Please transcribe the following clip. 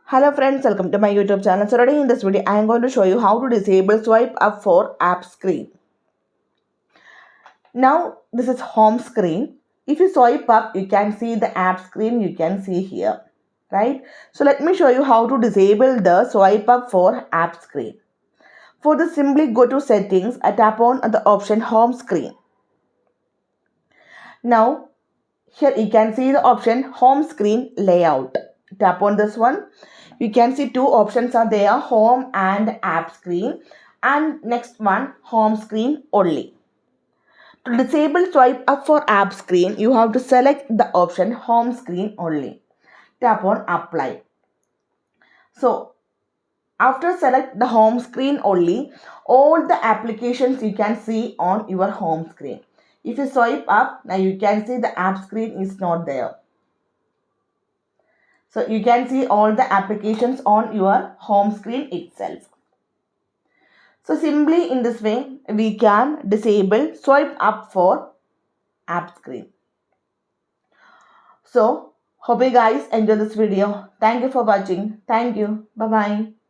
Hello friends, welcome to my YouTube channel. So today in this video, I am going to show you how to disable swipe up for app screen. Now this is home screen. If you swipe up, you can see the app screen you can see here, right? So let me show you how to disable the swipe up for app screen. For this, simply go to settings and tap on the option home screen. Now here you can see the option home screen layout. Tap on this one. You can see two options are there, home and app screen, and next one home screen only. To disable swipe up for app screen, you have to select the option home screen only. Tap on apply. So after select the home screen only, all the applications you can see on your home screen. If you swipe up, now you can see the app screen is not there. So you can see all the applications on your home screen itself. So simply in this way, we can disable swipe up for app screen. So hope you guys enjoy this video. Thank you for watching. Thank you. Bye bye.